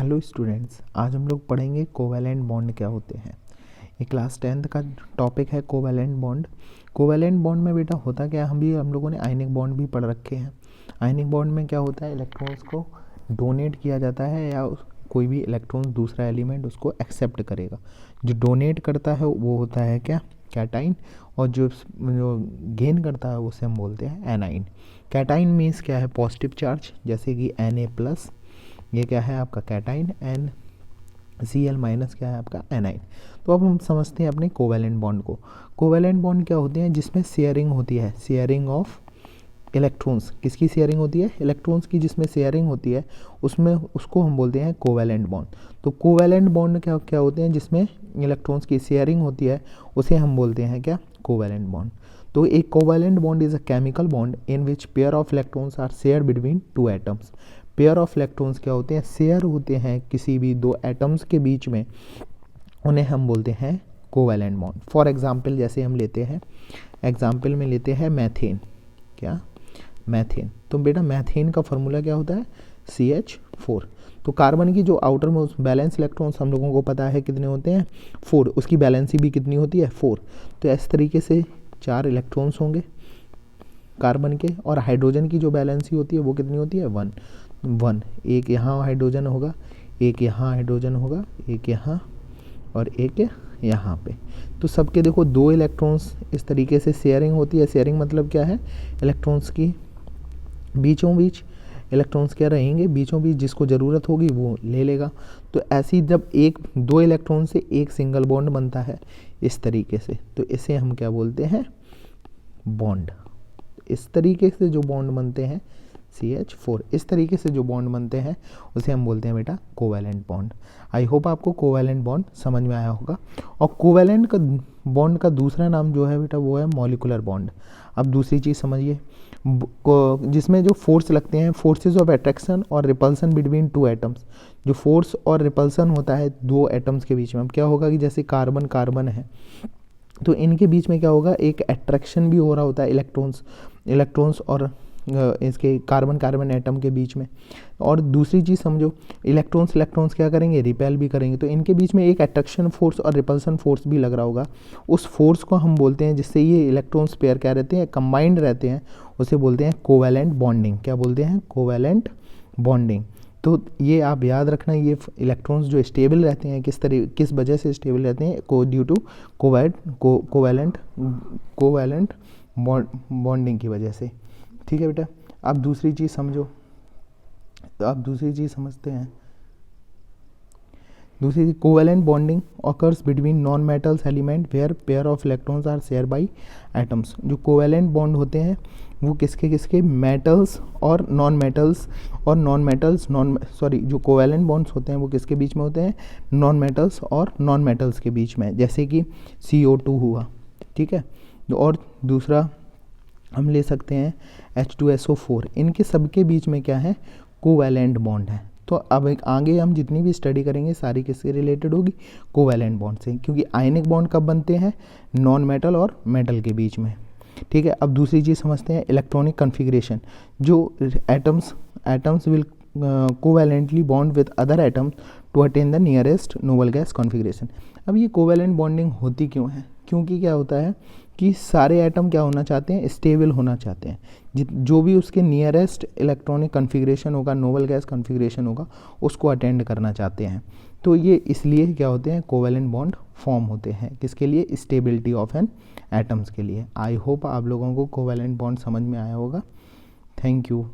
Hello students, आज हम लोग पढ़ेंगे कोवैलेंट बॉन्ड क्या होते हैं। ये क्लास 10th का टॉपिक है कोवैलेंट बॉन्ड। कोवैलेंट बॉन्ड में बेटा होता क्या है, हम लोगों ने आयनिक बॉन्ड भी पढ़ रखे हैं। आयनिक बॉन्ड में क्या होता है, इलेक्ट्रॉन्स को डोनेट किया जाता है या कोई भी इलेक्ट्रॉन दूसरा एलिमेंट उसको एक्सेप्ट करेगा। जो डोनेट करता है वो होता है क्या, कैटाइन, और जो गेन करता है उसे हम बोलते हैं एनाइन। कैटाइन मीन्स क्या है, पॉजिटिव चार्ज, जैसे कि Na+, ये क्या है आपका कैटाइन, एन Cl- क्या है आपका एनाइन। तो अब हम समझते हैं अपने कोवैलेंट बॉन्ड को। कोवैलेंट बॉन्ड क्या होते हैं, जिसमें शेयरिंग होती है, शेयरिंग ऑफ इलेक्ट्रॉन्स। किसकी शेयरिंग होती है, इलेक्ट्रॉन्स की। जिसमें शेयरिंग होती है उसमें उसको हम बोलते हैं कोवैलेंट बॉन्ड। तो कोवैलेंट बॉन्ड क्या क्या होते हैं, जिसमें इलेक्ट्रॉन्स की शेयरिंग होती है उसे हम बोलते हैं क्या, कोवैलेंट बॉन्ड। तो एक covalent bond is a chemical bond in which pair of electrons are share between two atoms. Pair of electrons क्या होते हैं, शेयर होते हैं किसी भी दो एटम्स के बीच में, उन्हें हम बोलते हैं कोवैलेंट बॉन्ड। फॉर एग्जांपल जैसे हम लेते हैं, एग्जांपल में लेते हैं मैथेन। क्या, मैथेन। तो बेटा मैथेन का फॉर्मूला क्या होता है, CH4। तो कार्बन की जो आउटर मोस्ट बैलेंस इलेक्ट्रॉन्स हम लोगों को पता है कितने होते हैं, 4। उसकी बैलेंसी भी कितनी होती है, 4। तो इस तरीके से 4 इलेक्ट्रॉन्स होंगे कार्बन के, और हाइड्रोजन की जो बैलेंसी होती है वो कितनी होती है, 1। एक यहाँ हाइड्रोजन होगा, एक यहाँ हाइड्रोजन होगा, एक यहाँ और एक यहाँ पे। तो सबके देखो 2 इलेक्ट्रॉन्स इस तरीके से शेयरिंग होती है। शेयरिंग मतलब क्या है, इलेक्ट्रॉन्स की बीचों बीच इलेक्ट्रॉन्स क्या रहेंगे, बीचों बीच, जिसको ज़रूरत होगी वो ले लेगा। तो ऐसी जब 2 इलेक्ट्रॉन से एक सिंगल बॉन्ड बनता है इस तरीके से, तो इसे हम क्या बोलते हैं, बॉन्ड। इस तरीके से जो बॉन्ड बनते हैं CH4, इस तरीके से जो बॉन्ड बनते हैं उसे हम बोलते हैं बेटा कोवैलेंट बॉन्ड। आई होप आपको कोवैलेंट बॉन्ड समझ में आया होगा। और कोवैलेंट का बॉन्ड का दूसरा नाम जो है बेटा वो है मॉलिक्यूलर बॉन्ड। अब दूसरी चीज़ समझिए, जिसमें जो फोर्स लगते हैं, फोर्सेस ऑफ अट्रैक्शन और रिपल्सन बिटवीन टू एटम्स। जो फोर्स और रिपल्सन होता है दो एटम्स के बीच में, अब क्या होगा कि जैसे कार्बन कार्बन है तो इनके बीच में क्या होगा, एक अट्रैक्शन भी हो रहा होता है इलेक्ट्रॉन्स और इसके कार्बन कार्बन एटम के बीच में। और दूसरी चीज़ समझो, इलेक्ट्रॉन्स क्या करेंगे, रिपेल भी करेंगे। तो इनके बीच में एक अट्रैक्शन फोर्स और रिपल्सन फोर्स भी लग रहा होगा। उस फोर्स को हम बोलते हैं, जिससे ये इलेक्ट्रॉन्स पेयर क्या रहते हैं, कंबाइंड रहते हैं, उसे बोलते हैं कोवैलेंट बॉन्डिंग। क्या बोलते हैं, कोवैलेंट बॉन्डिंग। तो ये आप याद रखना, ये इलेक्ट्रॉन्स जो स्टेबल रहते हैं किस वजह से स्टेबल रहते हैं, ड्यू टू कोवैलेंट बॉन्डिंग की वजह से। ठीक है बेटा। अब दूसरी चीज़ समझो, तो अब दूसरी चीज़ समझते हैं। दूसरी चीज, covalent bonding occurs between non metals element where pair of electrons are share by atoms. जो कोवैलेंट बॉन्ड होते हैं वो किसके मेटल्स और जो कोवैलेंट बॉन्ड्स होते हैं वो किसके बीच में होते हैं, नॉन मेटल्स और नॉन मेटल्स के बीच में, जैसे कि CO2 हुआ। ठीक है। और दूसरा हम ले सकते हैं H2SO4। इनके सबके बीच में क्या है, कोवैलेंट बॉन्ड है। तो अब आगे हम जितनी भी स्टडी करेंगे सारी किससे रिलेटेड होगी, कोवैलेंट बॉन्ड से, क्योंकि आयनिक बॉन्ड कब बनते हैं, नॉन मेटल और मेटल के बीच में। ठीक है। अब दूसरी चीज़ समझते हैं, इलेक्ट्रॉनिक कन्फिग्रेशन। जो atoms will covalently bond with other atoms to attain the nearest noble gas configuration. अब ये कोवैलेंट बॉन्डिंग होती क्यों है, क्योंकि क्या होता है कि सारे एटम क्या होना चाहते हैं, स्टेबल होना चाहते हैं। जो भी उसके नियरेस्ट इलेक्ट्रॉनिक कन्फिग्रेशन होगा, नोबल गैस कन्फिग्रेशन होगा, उसको अटेंड करना चाहते हैं। तो ये इसलिए क्या होते हैं, कोवैलेंट बॉन्ड फॉर्म होते हैं, किसके लिए, स्टेबिलिटी ऑफ एन एटम्स के लिए। आई होप आप लोगों को कोवैलेंट बॉन्ड समझ में आया होगा। Thank you.